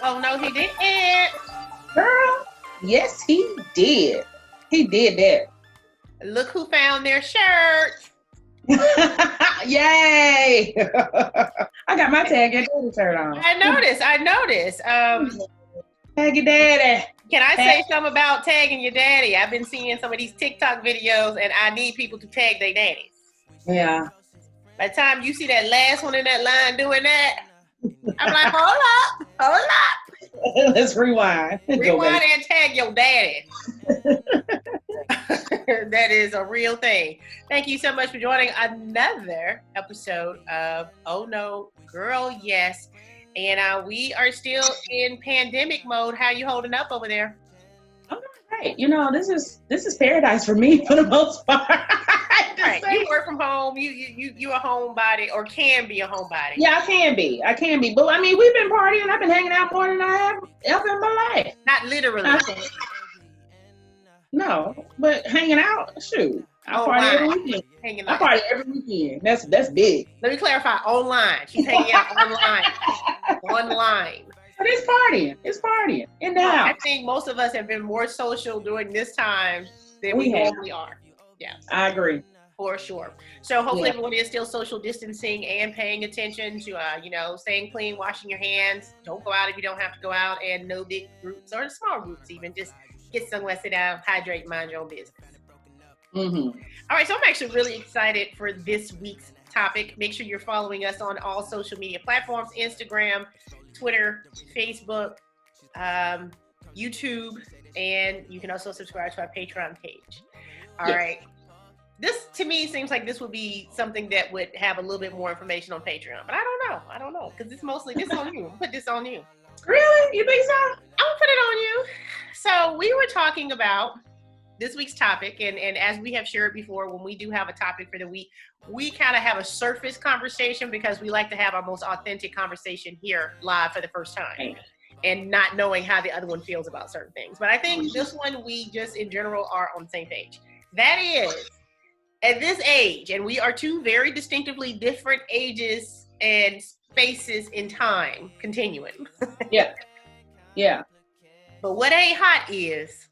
Oh, no, he didn't. Girl, yes, he did. He did that. Look who found their shirt. Yay! I got my Tag Your Daddy shirt on. I noticed. Tag your daddy. Can I say something about tagging your daddy? I've been seeing some of these TikTok videos, and I need people to tag their daddies. Yeah. By the time you see that last one in that line doing that, I'm like, hold up. Let's rewind. Rewind and tag your daddy. That is a real thing. Thank you so much for joining another episode of Oh No Girl Yes. And we are still in pandemic mode. How you holding up over there? I'm doing great. You know, this is paradise for me for the most part. Right. You work from home. You a homebody or can be a homebody. Yeah, I can be. But I mean, we've been partying. I've been hanging out more than I have ever in my life. Not literally. No, but hanging out, shoot. I party every weekend. I party every weekend. That's big. Let me clarify. Online. She's hanging out online. Online. But it's partying. In the house. I think most of us have been more social during this time than we normally are. Yeah. I agree. For sure. So hopefully everyone is still social distancing and paying attention to, staying clean, washing your hands. Don't go out if you don't have to go out, and no big groups or small groups even. Just get somewhere, sit down, hydrate, mind your own business. Mm-hmm. All right, so I'm actually really excited for this week's topic. Make sure you're following us on all social media platforms, Instagram, Twitter, Facebook, YouTube, and you can also subscribe to our Patreon page. All right. This, to me, seems like this would be something that would have a little bit more information on Patreon. But I don't know, because it's mostly this on you. Put this on you. Really? You think so? I'm going to put it on you. So we were talking about this week's topic, and as we have shared before, when we do have a topic for the week, we kind of have a surface conversation because we like to have our most authentic conversation here live for the first time and not knowing how the other one feels about certain things. But I think this one, we just in general are on the same page. That is, at this age, and we are two very distinctively different ages and spaces in time continuing. Yeah. But what ain't hot is,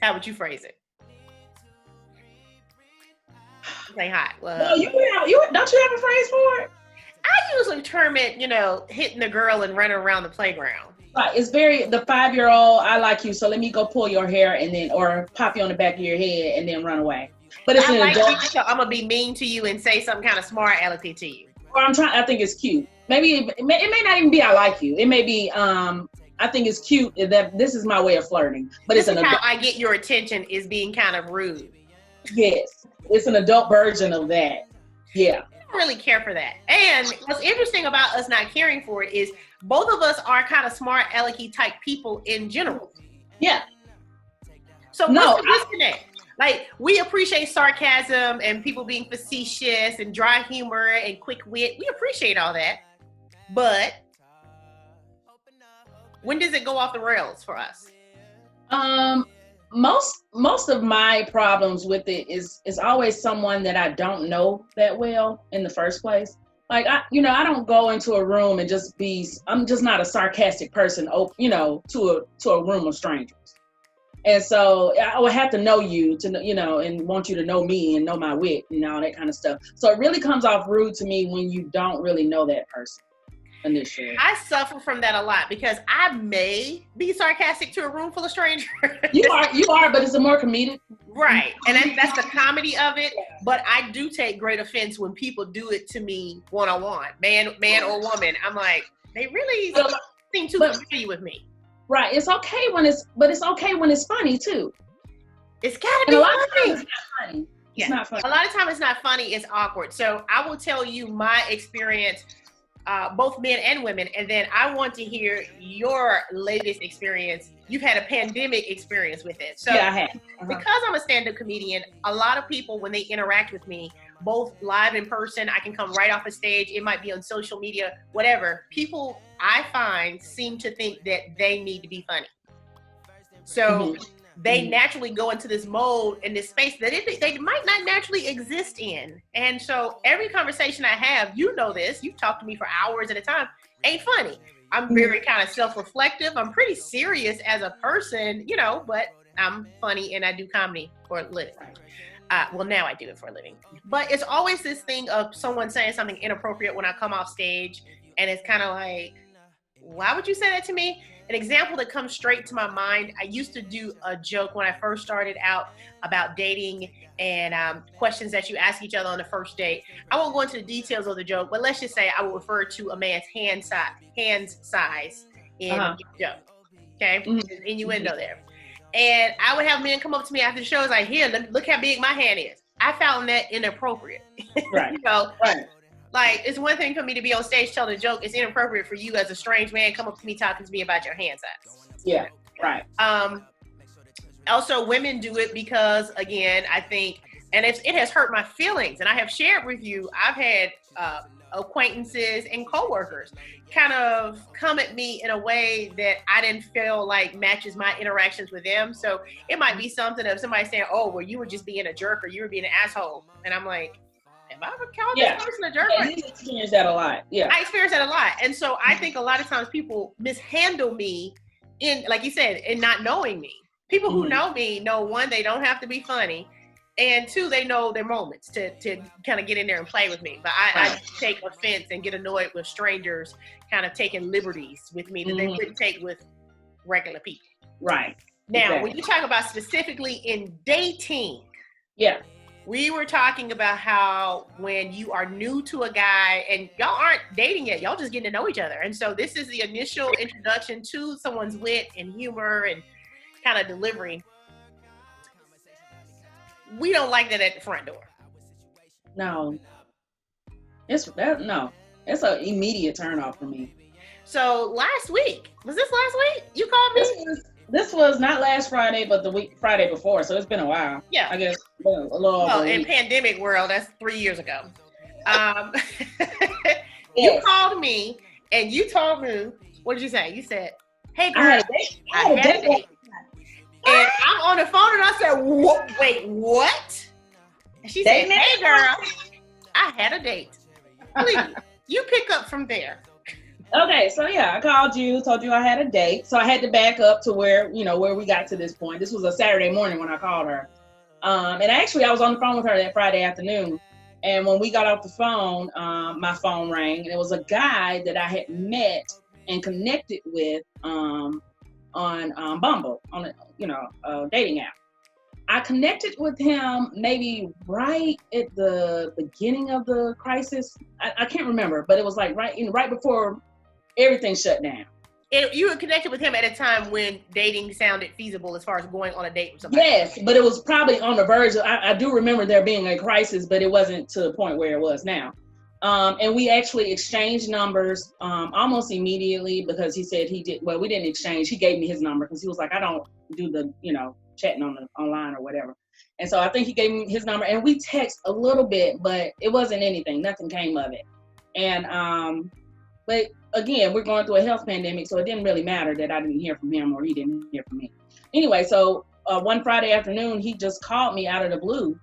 how would you phrase it? It ain't hot. Well, you don't you have a phrase for it? I usually term it, hitting the girl and running around the playground. Right. It's very the 5-year-old. I like you, so let me go pull your hair or pop you on the back of your head and then run away. But it's an adult. You, so I'm gonna be mean to you and say something kind of smart alecky to you. Or I think it's cute. Maybe it may not even be I like you. It may be I think it's cute that this is my way of flirting. But this is how I get your attention is being kind of rude. Yes. It's an adult version of that. Yeah. I don't really care for that. And what's interesting about us not caring for it is both of us are kind of smart alecky type people in general. Yeah. So what's the disconnect? Like, we appreciate sarcasm and people being facetious and dry humor and quick wit. We appreciate all that. But when does it go off the rails for us? Most of my problems with it is always someone that I don't know that well in the first place. Like, I don't go into a room and I'm just not a sarcastic person, to a room of strangers. And so I would have to know you to, and want you to know me and know my wit and all that kind of stuff. So it really comes off rude to me when you don't really know that person initially. I suffer from that a lot because I may be sarcastic to a room full of strangers. You are, but it's a more comedic. Right. And that's the comedy of it. But I do take great offense when people do it to me one-on-one, man or woman. I'm like, they really seem too familiar with me. Right. It's okay when it's funny too. It's gotta be funny. It's not funny. Yeah. It's not funny. A lot of times it's not funny, it's awkward. So I will tell you my experience, both men and women, and then I want to hear your latest experience. You've had a pandemic experience with it. So yeah, I have. Because I'm a stand-up comedian, a lot of people, when they interact with me, both live in person, I can come right off a stage, it might be on social media, whatever. People, I find, seem to think that they need to be funny. So they naturally go into this mode and this space that they might not naturally exist in. And so every conversation I have, you know this, you've talked to me for hours at a time, ain't funny. I'm very kind of self-reflective. I'm pretty serious as a person, you know, but I'm funny and I do comedy for a living. Well, now I do it for a living. But it's always this thing of someone saying something inappropriate when I come off stage. And it's kind of like, why would you say that to me? An example that comes straight to my mind, I used to do a joke when I first started out about dating and questions that you ask each other on the first date. I won't go into the details of the joke, but let's just say I will refer to a man's hand size in the joke. Okay? There's innuendo there. And I would have men come up to me after the show, like, here, look how big my hand is. I found that inappropriate. Right. You know, right. Like, it's one thing for me to be on stage telling a joke. It's inappropriate for you as a strange man come up to me talking to me about your hand size. Yeah, right. Also, women do it because, again, I think, and it has hurt my feelings. And I have shared with you, I've had acquaintances and coworkers kind of come at me in a way that I didn't feel like matches my interactions with them. So it might be something of somebody saying, oh, well, you were just being a jerk or you were being an asshole. And I'm like, am I ever called this person a jerk? Yeah, you experience that a lot. Yeah. I experience that a lot. And so I think a lot of times people mishandle me in, like you said, in not knowing me. People who know me know, one, they don't have to be funny. And two, they know their moments to kind of get in there and play with me. But I take offense and get annoyed with strangers kind of taking liberties with me that they wouldn't take with regular people. Right. Now, when you talk about specifically in dating, we were talking about how when you are new to a guy and y'all aren't dating yet, y'all just getting to know each other. And so this is the initial introduction to someone's wit and humor and kind of delivery. We don't like that at the front door. No. It's an immediate turn off for me. So last week, was this last week? You called me? This was not last Friday, but the Friday before. So it's been a while. Yeah. I guess a little over in pandemic world, that's 3 years ago. You called me and you told me, what did you say? You said, hey girl, I had a date. And I'm on the phone and I said, wait, what? And she said, hey girl, I had a date. Please, you pick up from there. Okay, so I called you, told you I had a date. So I had to back up to where we got to this point. This was a Saturday morning when I called her. And actually I was on the phone with her that Friday afternoon. And when we got off the phone, my phone rang and it was a guy that I had met and connected with on Bumble, on a dating app. I connected with him maybe right at the beginning of the crisis. I can't remember, but it was like right before everything shut down. You were connected with him at a time when dating sounded feasible as far as going on a date with somebody. Yes, but it was probably on the verge of, I do remember there being a crisis, but it wasn't to the point where it was now. And we actually exchanged numbers almost immediately because he said we didn't exchange. He gave me his number because he was like, I don't do the, chatting online or whatever. And so I think he gave me his number and we text a little bit, but it wasn't anything. Nothing came of it. And, but again, we're going through a health pandemic, so it didn't really matter that I didn't hear from him or he didn't hear from me. Anyway, so one Friday afternoon, he just called me out of the blue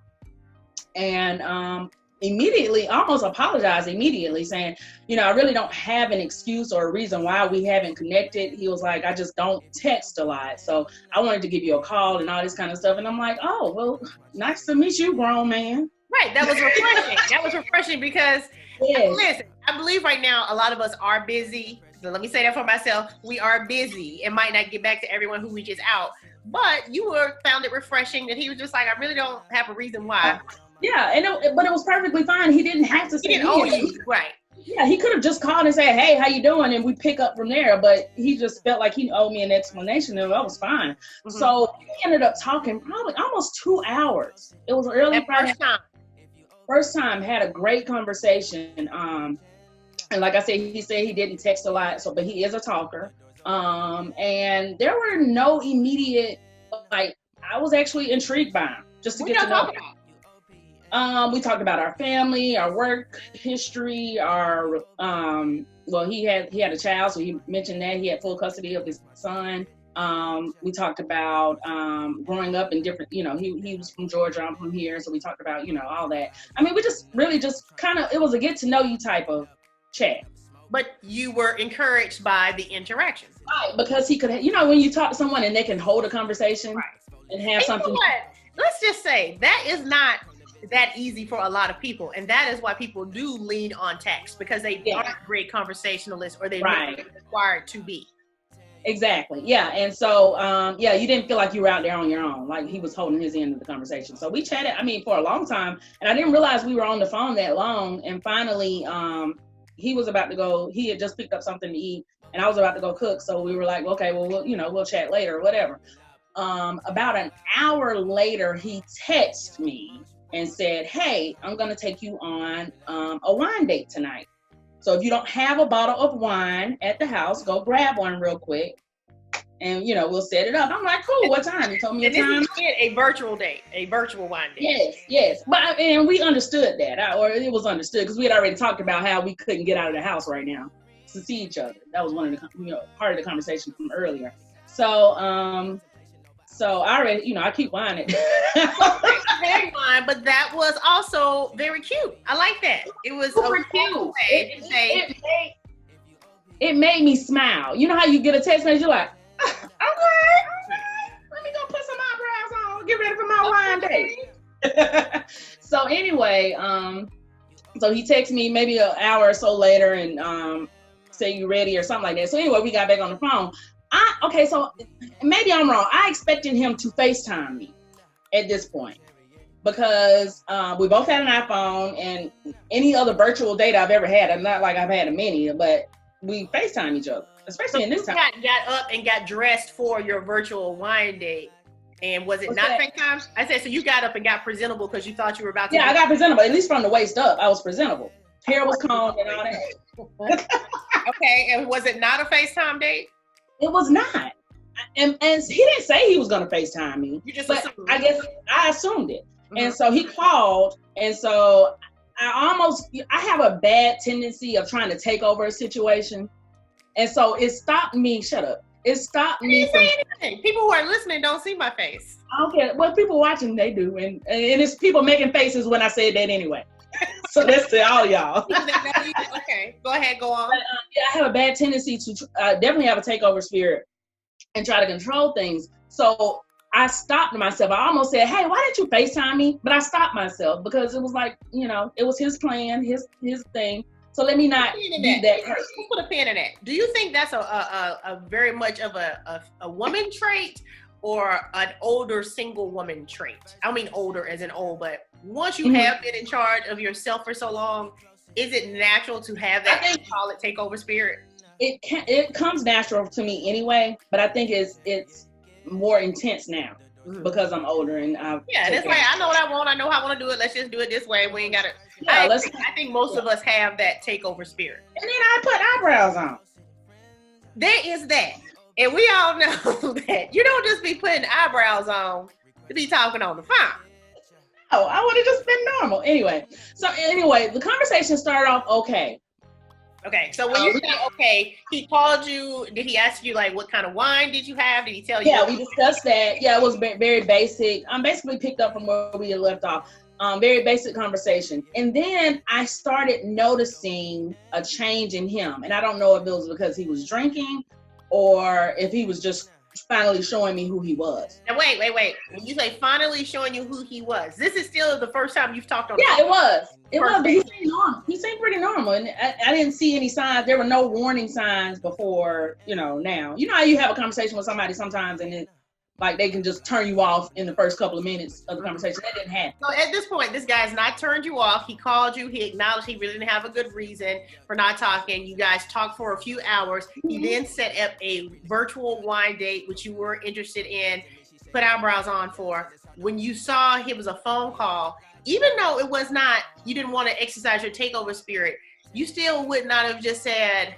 and immediately, almost apologized immediately, saying, I really don't have an excuse or a reason why we haven't connected. He was like, I just don't text a lot. So I wanted to give you a call and all this kind of stuff. And I'm like, oh, well, nice to meet you, grown man. Right. That was refreshing. That was refreshing because, listen, I believe right now a lot of us are busy. So let me say that for myself. We are busy and might not get back to everyone who reaches out. But you found it refreshing that he was just like, I really don't have a reason why. Yeah, but it was perfectly fine. He didn't have to say he didn't owe you. Right. Yeah, he could have just called and said, hey, how you doing? And we pick up from there. But he just felt like he owed me an explanation and that was fine. Mm-hmm. So we ended up talking probably almost 2 hours. It was early Friday. First time, had a great conversation. And like I said, he said he didn't text a lot, but he is a talker. And there were no immediate, I was actually intrigued by him just to get to know him. We talked about our family, our work history, our he had a child, so he mentioned that he had full custody of his son. We talked about growing up in different, he was from Georgia, I'm from here, so we talked about, all that. I mean, we just really just kind of, it was a get to know you type of chat. But you were encouraged by the interaction. Right, because he could, when you talk to someone and they can hold a conversation and have something. You know what? Let's just say that is not that easy for a lot of people. And that is why people do lean on text, because they aren't great conversationalists, or they're not required to be. Exactly. Yeah. And so, you didn't feel like you were out there on your own. Like he was holding his end of the conversation. So we chatted, for a long time, and I didn't realize we were on the phone that long. And finally, he was about to go, he had just picked up something to eat, and I was about to go cook. So we were like, okay, well, we'll chat later or whatever. About an hour later, he texted me and said, hey, I'm going to take you on a wine date tonight. So if you don't have a bottle of wine at the house, go grab one real quick, and we'll set it up. I'm like, cool. What time? He told me a time. A virtual date, a virtual wine date. Yes. But and we understood that, or it was understood, because we had already talked about how we couldn't get out of the house right now to see each other. That was one of the part of the conversation from earlier. So so I already I keep whining. Very fine, but that was also very cute. I like that. It was super cute. It made me smile. You know how you get a text message, you're like, okay, let me go put some eyebrows on, get ready for my wine date. So anyway, so he texted me maybe an hour or so later and say you ready or something like that. So anyway, we got back on the phone. So maybe I'm wrong. I expected him to FaceTime me at this point, because we both had an iPhone, and any other virtual date I've ever had, I'm not like I've had a many, but we FaceTime each other, especially in this time. Got up and got dressed for your virtual wine date. And was it not FaceTime? I said, so you got up and got presentable because you thought you were about to. Yeah, I got presentable. At least from the waist up, I was presentable. Hair was combed and all that. Okay, and was it not a FaceTime date? It was not. And he didn't say he was going to FaceTime me. You just but assumed. I guess I assumed it. Mm-hmm. And so he called, and so I have a bad tendency of trying to take over a situation. And so it stopped me. Shut up. It stopped me from anything. People who are listening don't see my face. I don't care. Well, people watching, they do. And it's people making faces when I said that anyway. So that's to all y'all. Okay, go ahead, go on. But, I have a bad tendency to definitely have a takeover spirit and try to control things. So I stopped myself. I almost said, hey, why didn't you FaceTime me? But I stopped myself because it was like, it was his plan, his thing. So let me not be that person. Let's put a pin in that. Do you think that's a very much of a woman trait, or an older single woman trait? I mean older as in old, but once you have been in charge of yourself for so long, is it natural to have that call it takeover spirit? It comes natural to me anyway, but I think it's more intense now because I'm older and and it's like, I know what I want. I know how I want to do it. Let's just do it this way. We ain't got to. I think most of us have that takeover spirit. And then I put eyebrows on. There is that. And we all know that you don't just be putting eyebrows on to be talking on the phone. Oh, I would have just been normal. Anyway, the conversation started off okay. Okay, so when you say okay, he called you. Did he ask you like what kind of wine did you have? Did he tell you? Yeah, we discussed that. Yeah, it was very basic. Basically picked up from where we had left off. Very basic conversation. And then I started noticing a change in him. And I don't know if it was because he was drinking or if he was just finally showing me who he was. Now wait. When you say finally showing you who he was, this is still the first time you've talked on the phone. It was. But he seemed normal. He seemed pretty normal. And I didn't see any signs. There were no warning signs before, now. You know how you have a conversation with somebody sometimes and like they can just turn you off in the first couple of minutes of the conversation. That didn't happen. So at this point, this guy's not turned you off. He called you. He acknowledged he really didn't have a good reason for not talking. You guys talked for a few hours. He then set up a virtual wine date, which you were interested in, put eyebrows on for. When you saw it was a phone call, even though it was not, you didn't want to exercise your takeover spirit, you still would not have just said,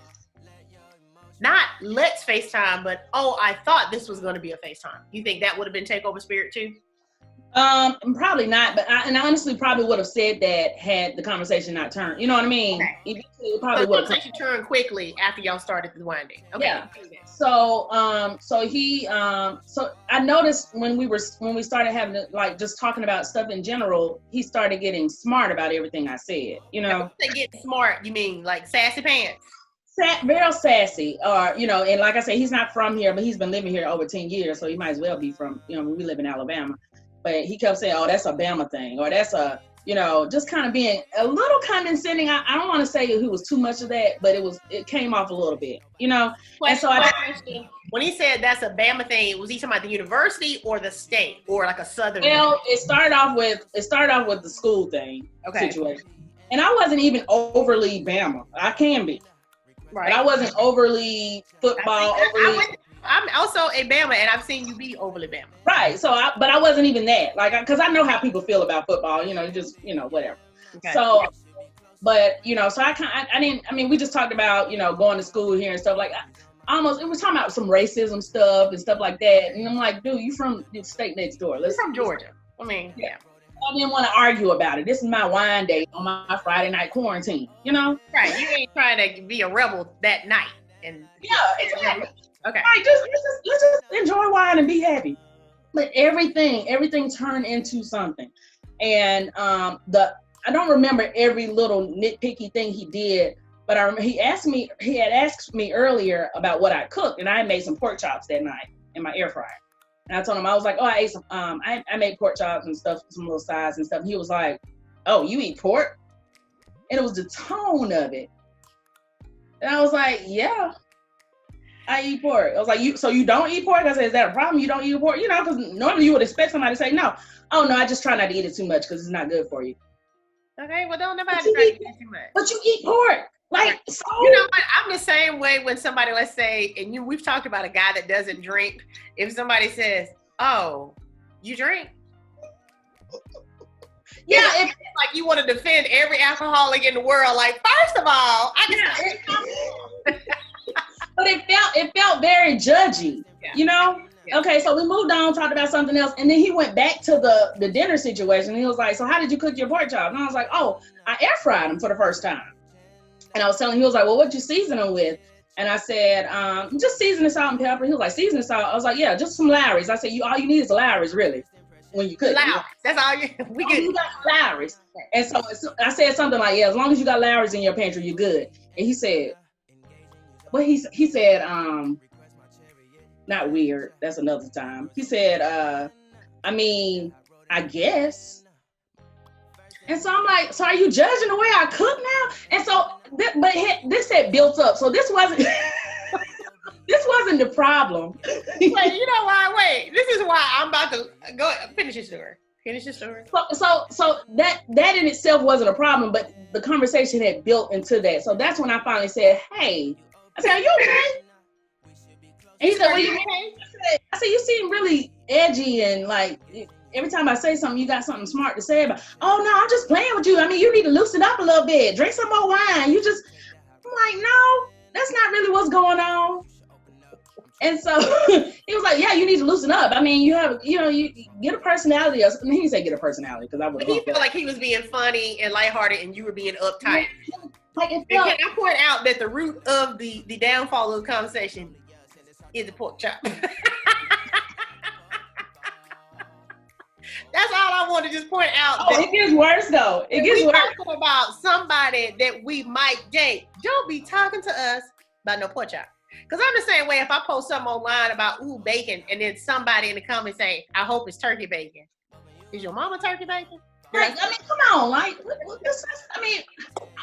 not let's FaceTime, but I thought this was going to be a FaceTime. You think that would have been takeover spirit too? Probably not, but I honestly probably would have said that had the conversation not turned. You know what I mean? Okay. It probably would have. The conversation turned quickly after y'all started the wine date. Okay. Yeah. So I noticed when we started having like just talking about stuff in general, he started getting smart about everything I said. When you say get smart, you mean like sassy pants? Very sassy, or and like I said, he's not from here, but he's been living here over 10 years, so he might as well be from. We live in Alabama, but he kept saying, "Oh, that's a Bama thing," or "That's a," just kind of being a little condescending. I don't want to say he was too much of that, but it came off a little bit, And so when he said that's a Bama thing, was he talking about the university or the state or like a Southern? Well, it started off with the school thing situation, and I wasn't even overly Bama. I can be. Right. But I wasn't overly football. I'm also a Bama, and I've seen you be overly Bama. Right. So, but I wasn't even that. Because I know how people feel about football. Just whatever. Okay. So, but so I didn't. I mean, we just talked about going to school here and stuff like. It was talking about some racism stuff and stuff like that, and I'm like, dude, you from the state next door? You're from Georgia. I mean, yeah. I didn't want to argue about it. This is my wine date on my Friday night quarantine, Right. You ain't trying to be a rebel that night. And yeah, exactly. Okay. Right, let's just enjoy wine and be happy. But everything turned into something. And I don't remember every little nitpicky thing he did, but I remember he had asked me earlier about what I cooked, and I had made some pork chops that night in my air fryer. And I told him, I was like, oh, I ate some, I made pork chops and stuff, some little sides and stuff. And he was like, oh, you eat pork? And it was the tone of it. And I was like, yeah, I eat pork. I was like, so you don't eat pork? I said, is that a problem? You don't eat pork? Because normally you would expect somebody to say no. Oh, no, I just try not to eat it too much because it's not good for you. Okay, well, don't nobody try to eat it too much. But you eat pork. So. You know what? I'm the same way when somebody, let's say, and we've talked about a guy that doesn't drink. If somebody says, oh, you drink? Yeah, it's like you want to defend every alcoholic in the world. Like, first of all, but it felt very judgy, Yeah. Okay, so we moved on, talked about something else, and then he went back to the dinner situation. He was like, so how did you cook your pork chops? And I was like, oh, I air fried them for the first time. And I was telling him, he was like, well, what'd you season them with? And I said, just seasoning salt and pepper. He was like, seasoning salt? I was like, yeah, just some Lowry's. I said, all you need is Lowry's, really, when you cook. Lowry's. That's all you got Lowry's. And so I said something like, yeah, as long as you got Lowry's in your pantry, you're good. And he said, he said, not weird. That's another time. He said, I mean, I guess. And so I'm like, so are you judging the way I cook now? And so, this had built up. So this wasn't the problem. Wait, you know why? Wait, this is why I'm about to go finish your story. Finish your story. So that in itself wasn't a problem, but the conversation had built into that. So that's when I finally said, hey, I said, are you okay? And he said, what do you mean? I said, you seem really edgy and like, every time I say something, you got something smart to say about. Oh no, I'm just playing with you. I mean, you need to loosen up a little bit. Drink some more wine. I'm like, no, that's not really what's going on. And so he was like, yeah, you need to loosen up. I mean, you get a personality. Or something. He didn't say get a personality because I would. But he felt like he was being funny and lighthearted, and you were being uptight. Can I point out that the root of the downfall of the conversation is the pork chop? That's all I want to just point out. Oh, it gets worse though. It gets worse. Talking about somebody that we might date. Don't be talking to us about no pork chop. Because I'm the same way. If I post something online about bacon, and then somebody in the comments say, "I hope it's turkey bacon." Is your mama turkey bacon? Right. I mean, come on. Like, I mean,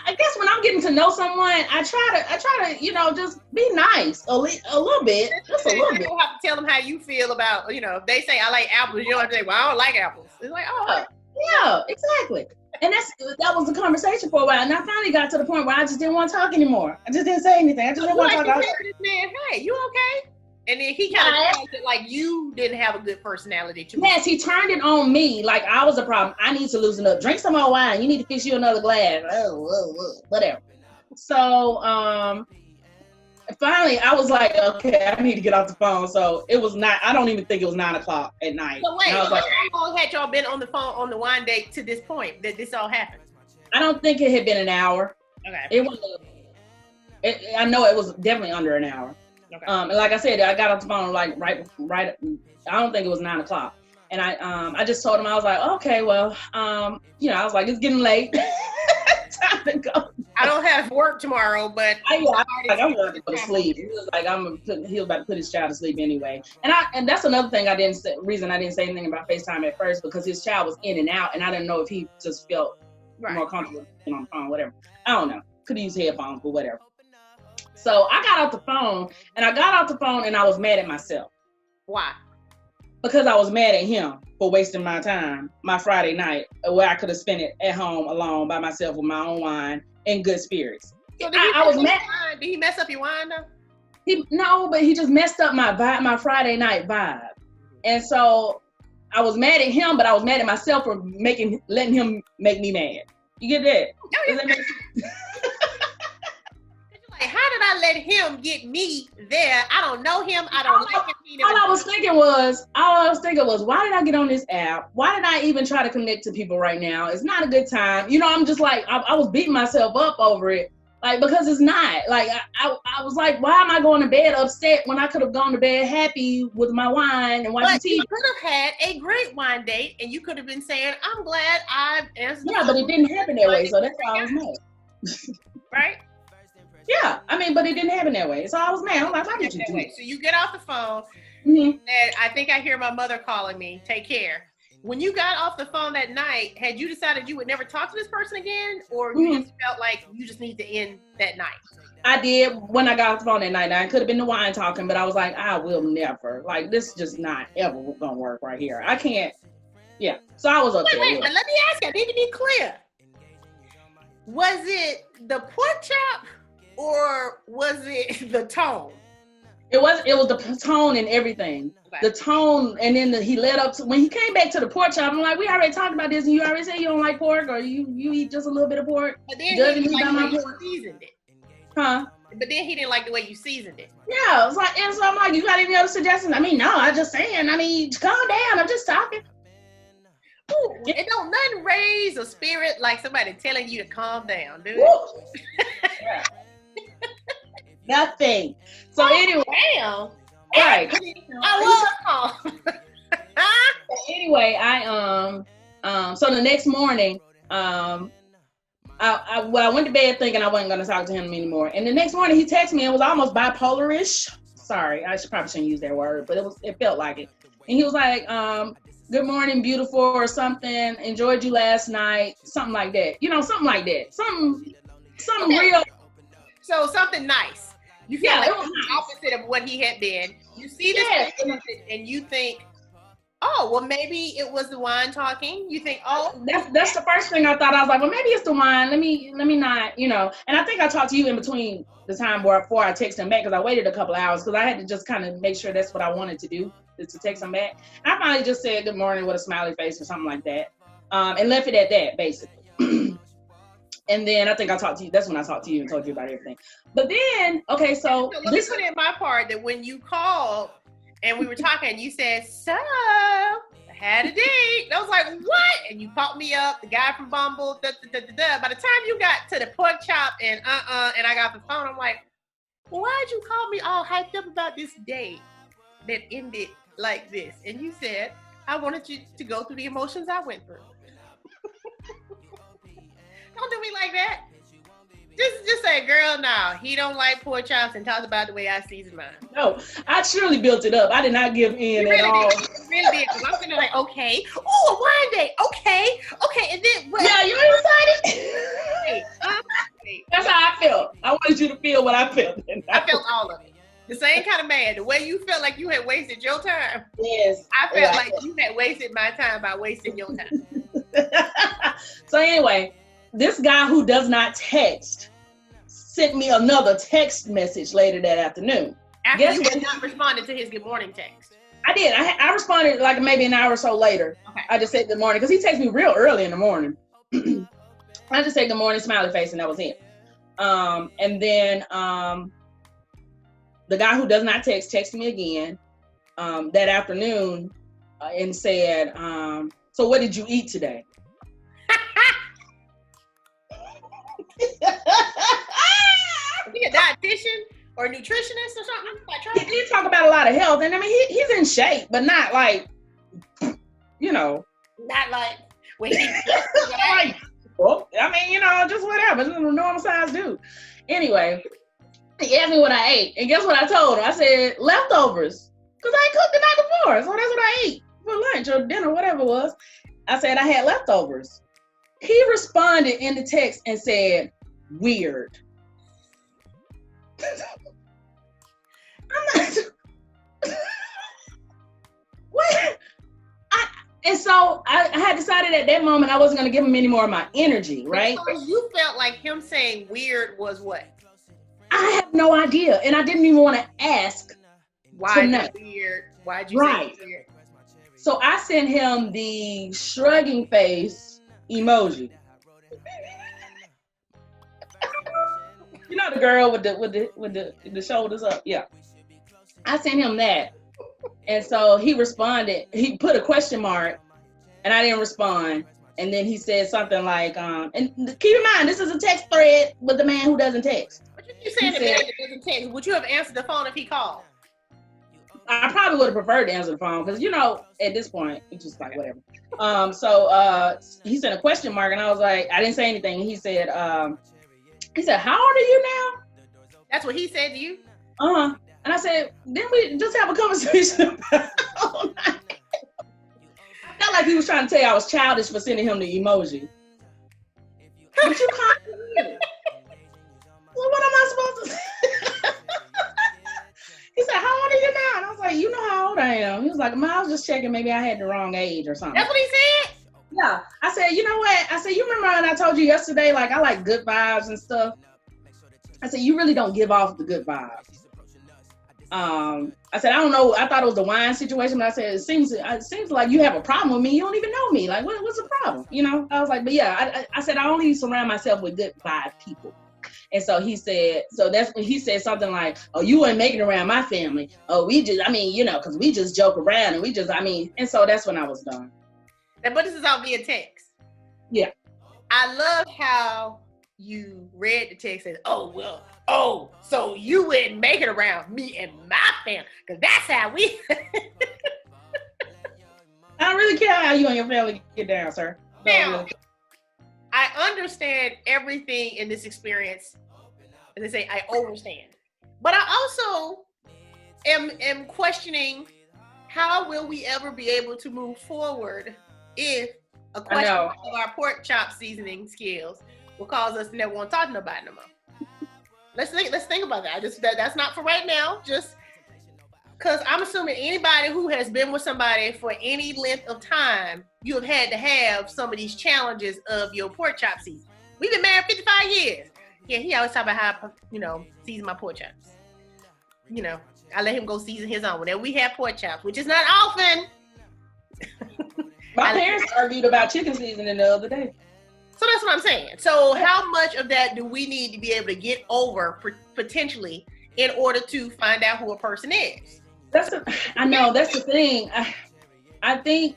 I guess when I'm getting to know someone, I try to, just be nice a little bit, just a little bit. You don't have to tell them how you feel about, if they say I like apples, you don't have to say, well, I don't like apples. It's like, oh, yeah, exactly. And that was the conversation for a while. And I finally got to the point where I just didn't want to talk anymore. I just didn't say anything. I just didn't want to talk. This man, hey, you okay? And then he kind of felt like you didn't have a good personality too. Yes, he turned it on me like I was a problem. I need to loosen up. Drink some more wine. You need to fix you another glass. Whatever. So finally I was like, okay, I need to get off the phone. So it was not. I don't even think it was 9:00 at night. So wait, how long had y'all been on the phone on the wine date to this point that this all happened? I don't think it had been an hour. Okay. It was. I know it was definitely under an hour. Okay. And like I said, I got off the phone like right. I don't think it was 9:00, and I just told him, I was like, okay, well, I was like, it's getting late, time to go. I don't have work tomorrow, but I'm going to go to sleep. He was like, he was about to put his child to sleep anyway. And that's another thing reason I didn't say anything about FaceTime at first, because his child was in and out, and I didn't know if he just felt more comfortable on the phone, whatever. I don't know. Could use headphones, but whatever. So I got off the phone, and I was mad at myself. Why? Because I was mad at him for wasting my time, my Friday night, where I could have spent it at home alone by myself with my own wine in good spirits. So I was mad. Did he mess up your wine though? No, but he just messed up my vibe, my Friday night vibe. And so I was mad at him, but I was mad at myself for letting him make me mad. You get that? Oh, yeah. Like, how did I let him get me there? I don't know him. I don't like him. All I was thinking was, why did I get on this app? Why did I even try to connect to people right now? It's not a good time. You know, I'm just like, I was beating myself up over it. Like, because it's not. Like, I was like, why am I going to bed upset when I could have gone to bed happy with my wine and watching TV? You could have had a great wine date, and you could have been saying, I'm glad I've answered. Yeah, but it didn't happen that way, so that's why I was mad. Right? Yeah, I mean, but it didn't happen that way. So I was mad. I'm like, why did you do that? So you get off the phone, and I think I hear my mother calling me, take care. When you got off the phone that night, had you decided you would never talk to this person again? Or you just felt like you just need to end that night? I did when I got off the phone that night. Now, it could have been the wine talking, but I was like, I will never. Like, this is just not ever going to work right here. I can't. Yeah. So I was upset. Wait, but let me ask you. I need to be clear. Was it the pork chop? Or was it the tone? It was the tone and everything. Okay. The tone, and then he led up to, when he came back to the pork chop, I'm like, we already talked about this, and you already said you don't like pork, or you eat just a little bit of pork. But then he didn't like the way you seasoned it. Huh? But then he didn't like the way you seasoned it. Yeah, it's like, and so I'm like, you got any other suggestions? I mean, no, I'm just saying, calm down, I'm just talking. Ooh, it don't nothing raise a spirit like somebody telling you to calm down, dude. Yeah. Nothing. So anyway, damn. Right. I love Anyway, so the next morning, I went to bed thinking I wasn't going to talk to him anymore. And the next morning he texted me and was almost bipolar-ish. Sorry, probably shouldn't use that word, but it felt like it. And he was like, good morning, beautiful, or something. Enjoyed you last night. Something like that. You know, something like that. Something real. So something nice. You feel like it was the opposite of what he had been. You see this person and you think, oh, well, maybe it was the wine talking. You think, oh. That's the first thing I thought. I was like, well, maybe it's the wine. Let me not, you know. And I think I talked to you in between the time before I texted him back, because I waited a couple of hours because I had to just kind of make sure that's what I wanted to do, is to text him back. And I finally just said good morning with a smiley face or something like that, and left it at that, basically. And then I think I talked to you. That's when I talked to you and told you about everything. But then, okay, so let me put in my part that when you called and we were talking, you said, so I had a date. I was like, what? And you popped me up, the guy from Bumble. By the time you got to the pork chop and and I got the phone, I'm like, well, why'd you call me all hyped up about this date that ended like this? And you said, I wanted you to go through the emotions I went through. Don't do me like that. Just say, girl, no, he don't like pork chops, and talk about the way I season mine. No, I surely built it up. I did not give in at all. You really did, because I'm sitting there like, okay, oh, a wine day, okay, and then what? Yeah, you excited? That's how I felt. I wanted you to feel what I felt. I felt all of it. The same kind of mad. The way you felt like you had wasted your time. Yes. I felt like you had wasted my time by wasting your time. So anyway, this guy who does not text sent me another text message later that afternoon. After you had not responded to his good morning text. I did. I responded like maybe an hour or so later. Okay. I just said good morning, because he texted me real early in the morning. I just said good morning, smiley face, and that was it. And then the guy who does not text texted me again that afternoon and said, so what did you eat today? Is he a dietitian or a nutritionist or something? He talk about a lot of health, and I mean he's in shape, but not like, you know, not like when he like, well, I mean, just whatever. Just a normal size dude. Anyway, he asked me what I ate. And guess what I told him? I said, leftovers. Because I cooked the night before. So that's what I ate for lunch or dinner, whatever it was. I said I had leftovers. He responded in the text and said, weird. I'm not. What? And so I had decided at that moment I wasn't going to give him any more of my energy, right? Because you felt like him saying weird was what? I have no idea. And I didn't even want to ask. Why is it weird? Why'd you say it's weird? So I sent him the shrugging face emoji. You know the girl with the shoulders up? Yeah. I sent him that. And so he responded, he put a question mark and I didn't respond. And then he said something like, and keep in mind, this is a text thread with the man who doesn't text. What you saying the man that doesn't text? Would you have answered the phone if he called? I probably would have preferred to answer the phone because, at this point, it's just like whatever. So he sent a question mark and I was like, I didn't say anything. And he said, how old are you now? That's what he said to you? Uh-huh. And I said, didn't we just have a conversation about I felt like he was trying to tell you I was childish for sending him the emoji. But you can't. Well, what am I supposed to say? He said, how old are you now? And I was like, you know how old I am. He was like, I was just checking. Maybe I had the wrong age or something. That's what he said? Yeah. I said, you know what? I said, you remember when I told you yesterday, like, I like good vibes and stuff? I said, you really don't give off the good vibes. I said, I don't know. I thought it was the wine situation, but I said, it seems like you have a problem with me. You don't even know me. Like, what's the problem? I was like, but yeah, I said, I only surround myself with good vibe people. And so he said, that's when he said something like, oh, you weren't making it around my family. Oh, because we just joke around and and so that's when I was done. But this is all via text. Yeah. I love how you read the text and said, so you wouldn't make it around me and my family, because that's how we. I don't really care how you and your family get down, sir. Now, I understand everything in this experience, and they say I understand, but I also am questioning how will we ever be able to move forward if a question of our pork chop seasoning skills will cause us to never want to talk to nobody no more. Let's think about that. That's not for right now. Just because I'm assuming anybody who has been with somebody for any length of time, you have had to have some of these challenges of your pork chop season. We've been married 55 years. Yeah, he always talk about how season my pork chops. I let him go season his own whenever we have pork chops, which is not often. My parents argued about chicken seasoning the other day. So that's what I'm saying. So how much of that do we need to be able to get over potentially in order to find out who a person is? I know that's the thing. I think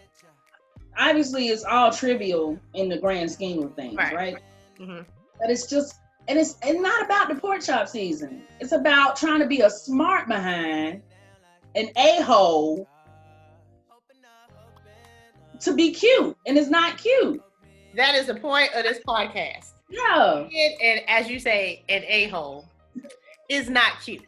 obviously it's all trivial in the grand scheme of things, right? Mm-hmm. But it's just, and it's not about the pork chop season. It's about trying to be a smart behind, an a-hole to be cute, and it's not cute. That is the point of this podcast. Yeah. And as you say, an a-hole is not cute.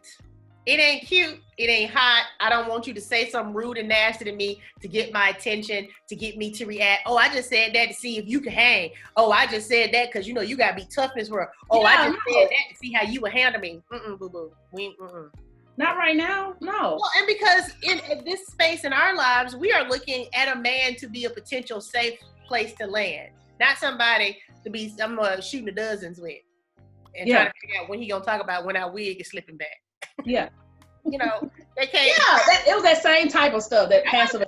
It ain't cute. It ain't hot. I don't want you to say something rude and nasty to me to get my attention, to get me to react. Oh, I just said that to see if you can hang. Oh, I just said that because, you got to be tough in this world. Oh, I just said that to see how you would handle me. Boo-boo. Not right now. No. Well, and because in this space in our lives, we are looking at a man to be a potential safe place to land. Not somebody to be shooting the dozens with and trying to figure out when he gonna talk about when our wig is slipping back. Yeah. They can't. Yeah, it was that same type of stuff that passive.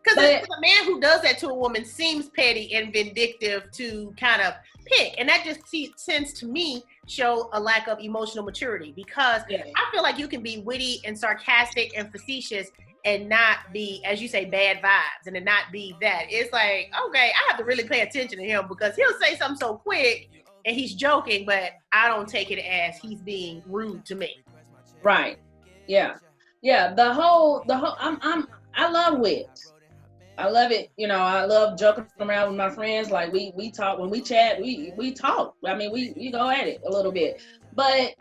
Because a man who does that to a woman seems petty and vindictive to kind of pick, and that just tends to me show a lack of emotional maturity. Because I feel like you can be witty and sarcastic and facetious and not be, as you say, bad vibes, and to not be that. It's like, okay, I have to really pay attention to him because he'll say something so quick and he's joking, but I don't take it as he's being rude to me. Right. Yeah. Yeah. The whole I love wit. I love it. You know, I love joking around with my friends. Like we talk when we chat, we talk. I mean, we go at it a little bit. But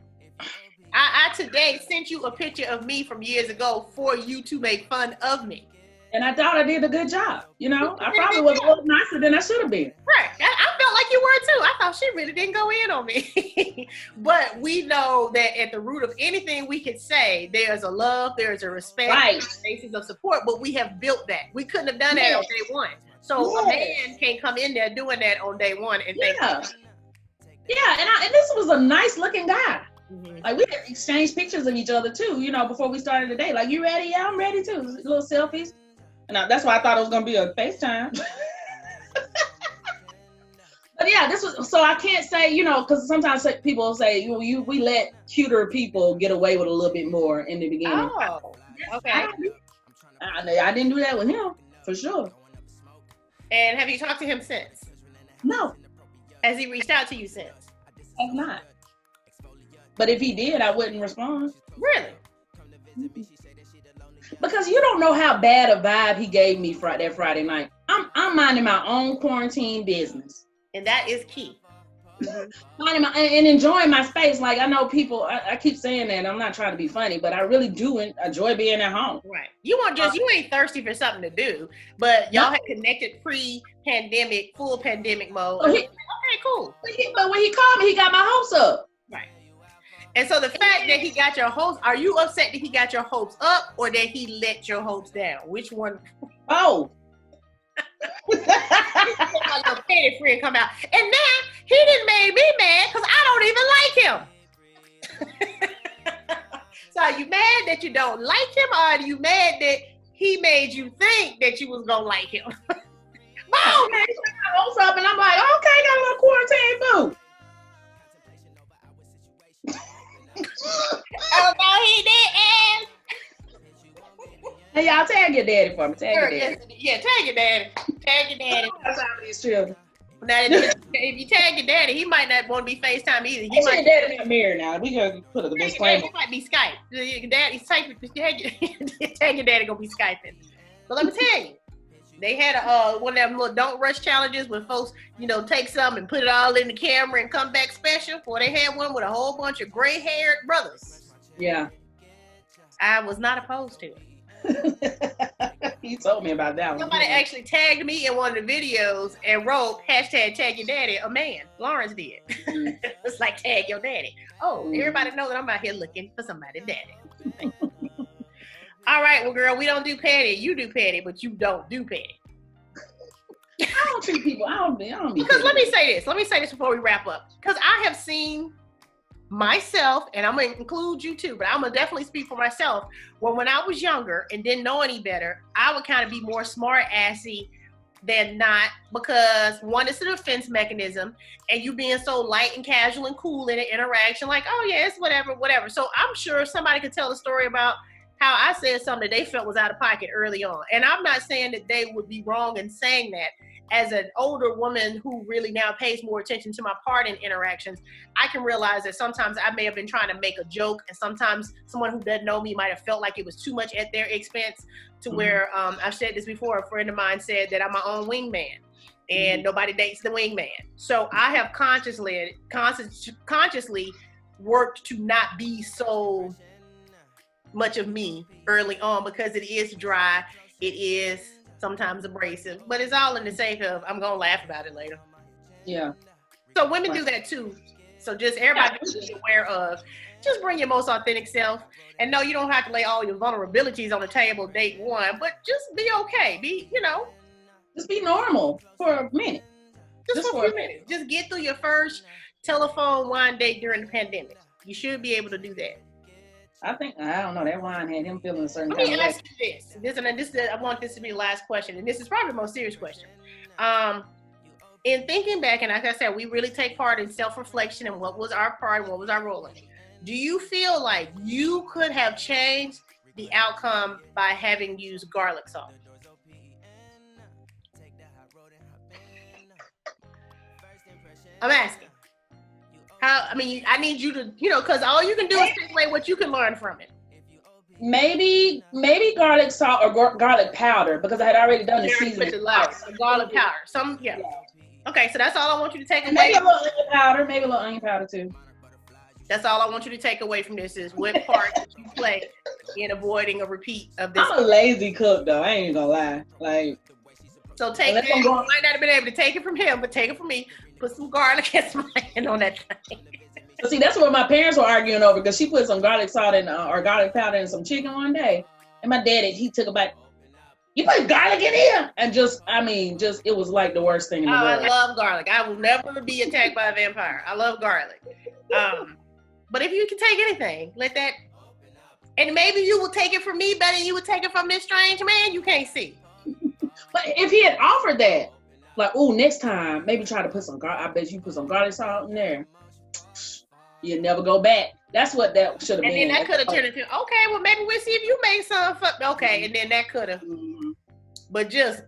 I today sent you a picture of me from years ago for you to make fun of me. and I thought I did a good job. You know, I probably was a little nicer than I should have been. Right. I felt like you were too. I thought she really didn't go in on me. But we know that at the root of anything we could say, there's a love, there's a respect, Right. there's a basis of support, but we have built that. We couldn't have done that on day one. So a man can't come in there doing that on day one and think, Yeah, and this was a nice looking guy. mm-hmm. Like we could exchange pictures of each other too, you know, before we started the day. Like, you ready? Yeah, I'm ready too. Little selfies. And that's why I thought it was gonna be a FaceTime. But yeah, this was, so I can't say, you know, because sometimes people say, we let cuter people get away with a little bit more in the beginning. Oh, okay. I didn't do that with him, for sure. And have you talked to him since? No. Has he reached out to you since? I've not. But if he did, I wouldn't respond. Really? Because you don't know how bad a vibe he gave me that Friday night. I'm minding my own quarantine business. And that is key. Minding and enjoying my space. Like, I know people, I keep saying that, I'm not trying to be funny, but I really do enjoy being at home. Right. You ain't thirsty for something to do, but y'all had connected pre-pandemic, full pandemic mode. Okay, cool. But when he called me, he got my hopes up. Right. And so the fact that he got your hopes, are you upset that he got your hopes up or that he let your hopes down? Which one? Oh. My little petty friend come out. And now he didn't made me mad because I don't even like him. So are you mad that you don't like him, or are you mad that he made you think that you was gonna like him? Oh, man, he got my hopes up and I'm like, okay, got a little quarantine boo. Oh no, he didn't. Hey, y'all, tag your daddy for me. Tag your daddy. Yeah, tag your daddy. Tag your daddy. That's how these children. Now, if you tag your daddy, he might not want to be FaceTime either. He might. Daddy not married now. We gotta put a disclaimer. He might be Skype. Your daddy's tag your daddy gonna be Skyping. So let me tell you, they had one of them little don't rush challenges when folks, take some and put it all in the camera and come back special. Or they had one with a whole bunch of gray-haired brothers. Yeah. I was not opposed to it. He told me about that one. Somebody actually tagged me in one of the videos and wrote # tag your daddy, a man. Lawrence did. It's like tag your daddy. Oh, everybody know that I'm out here looking for somebody's daddy. All right, well, girl, we don't do petty. You do petty, but you don't do petty. I don't treat people. I don't be Because petty. let me say this before we wrap up. Because I have seen myself, and I'm gonna include you too, but I'm gonna definitely speak for myself. Well, when I was younger and didn't know any better, I would kind of be more smart assy than not, because one, it's a defense mechanism, and you being so light and casual and cool in an interaction, like, oh yeah, it's whatever. So I'm sure somebody could tell a story about how I said something that they felt was out of pocket early on. And I'm not saying that they would be wrong in saying that. As an older woman who really now pays more attention to my part in interactions, I can realize that sometimes I may have been trying to make a joke, and sometimes someone who doesn't know me might have felt like it was too much at their expense, to where I've said this before, a friend of mine said that I'm my own wingman and nobody dates the wingman. So I have consciously worked to not be so much of me early on, because it is dry, it is sometimes abrasive, but it's all in the sake of I'm gonna laugh about it later. Yeah. So women do that too. So just everybody be aware of, just bring your most authentic self. And no, you don't have to lay all your vulnerabilities on the table date one, but just be okay. Just be normal for a minute. Just for a few minutes. Just get through your first telephone wine date during the pandemic. You should be able to do that. I don't know, that wine had him feeling a certain Let me ask you this. I want this to be the last question, and this is probably the most serious question. In thinking back, and like I said, we really take part in self-reflection and what was our part and what was our role in it. Do you feel like you could have changed the outcome by having used garlic salt? I'm asking. I need you to, because all you can do is take away what you can learn from it. maybe garlic salt or garlic powder because I had already done the seasoning. The garlic powder. Yeah. Okay, so that's all I want you to take away. Maybe a little onion powder too. That's all I want you to take away from this is what part you play in avoiding a repeat of this. I'm a lazy cook though. I ain't gonna lie. Like, so take it. You might not have been able to take it from him, but take it from me. Put some garlic and some onion on that thing. But see, that's what my parents were arguing over because she put some garlic salt and or garlic powder in some chicken one day, and my daddy he took a bite. You put garlic in here, and it was like the worst thing in the world. I love garlic. I will never be attacked by a vampire. I love garlic. But if you can take anything, let that. And maybe you will take it from me better than you would take it from this strange man you can't see. But if he had offered that, like, oh, next time, maybe try to put some garlic. I bet you put some garlic salt in there. You never go back. That's what that should have been. And then that could have turned into, okay, well, maybe we'll see if you make some. Okay, and then that could have. Mm-hmm. But just,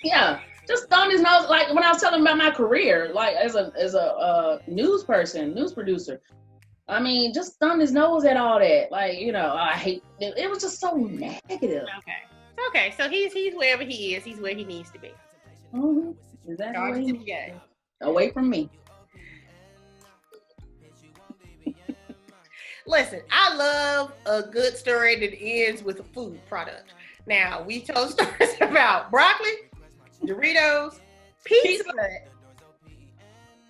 yeah, just thumb his nose. Like when I was telling him about my career, like as a news producer. I mean, just thumb his nose at all that. Like, I hate it. It was just so negative. Okay. So he's wherever he is. He's where he needs to be. Mm-hmm. Exactly. Away from me. Listen, I love a good story that ends with a food product. Now, we told stories about broccoli, Doritos, pizza.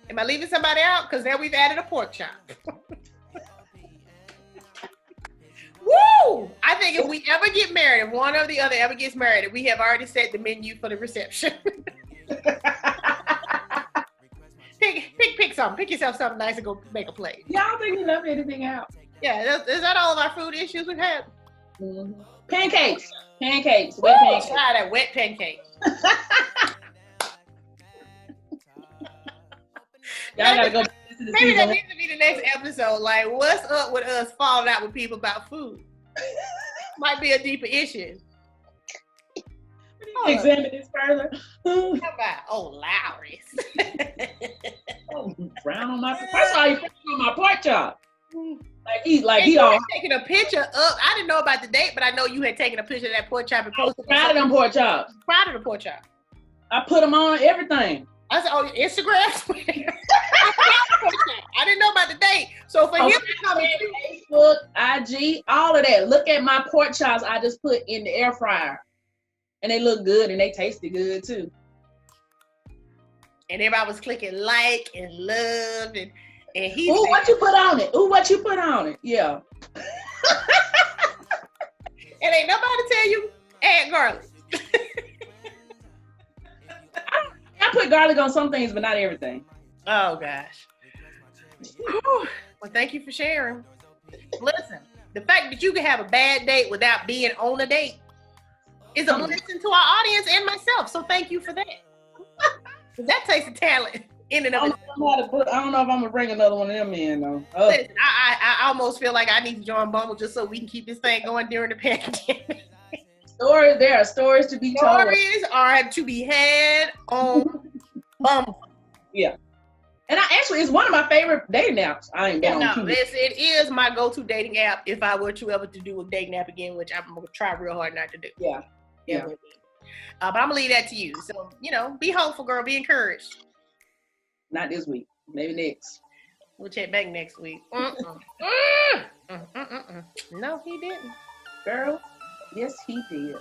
Am I leaving somebody out? Because now we've added a pork chop. Woo! I think if we ever get married, if one or the other ever gets married, we have already set the menu for the reception. Pick something. Pick yourself something nice and go make a plate. Y'all think we left anything out? Yeah, is that all of our food issues we've had? Mm-hmm. Pancakes. Wet pancakes. Try that wet pancake. Y'all gotta go. Maybe that needs to be the next episode. Like, what's up with us falling out with people about food? Might be a deeper issue. Examine this further. How about Lowry's? Brown on my. First of all, you put on my pork chop. He taking a picture of. I didn't know about the date, but I know you had taken a picture of that pork chop and posted. Proud of them pork chops. Proud of the pork chop. I put them on everything. I said, Instagram. I didn't know about the date. So for him to come Facebook, IG, all of that. Look at my pork chops I just put in the air fryer. And they look good and they tasted good too. And everybody was clicking like and love and he said, what you put on it? Ooh, what you put on it? Yeah. And ain't nobody tell you add garlic. I put garlic on some things, but not everything. Oh gosh. Well, thank you for sharing. Listen, the fact that you can have a bad date without being on a date is a blessing to our audience and myself. So thank you for that. That takes a talent in and of itself. I don't know if I'm gonna bring another one of them in though. Listen, I almost feel like I need to join Bumble just so we can keep this thing going during the pandemic. There are stories to be told. Stories are to be had on Bumble. Yeah. And it's one of my favorite dating apps. I ain't been on too much. It is my go-to dating app if I were to ever to do a dating app again, which I'm gonna try real hard not to do. Yeah. But I'm gonna leave that to you. So, be hopeful, girl. Be encouraged. Not this week. Maybe next. We'll check back next week. No, he didn't. Girl, yes, he did.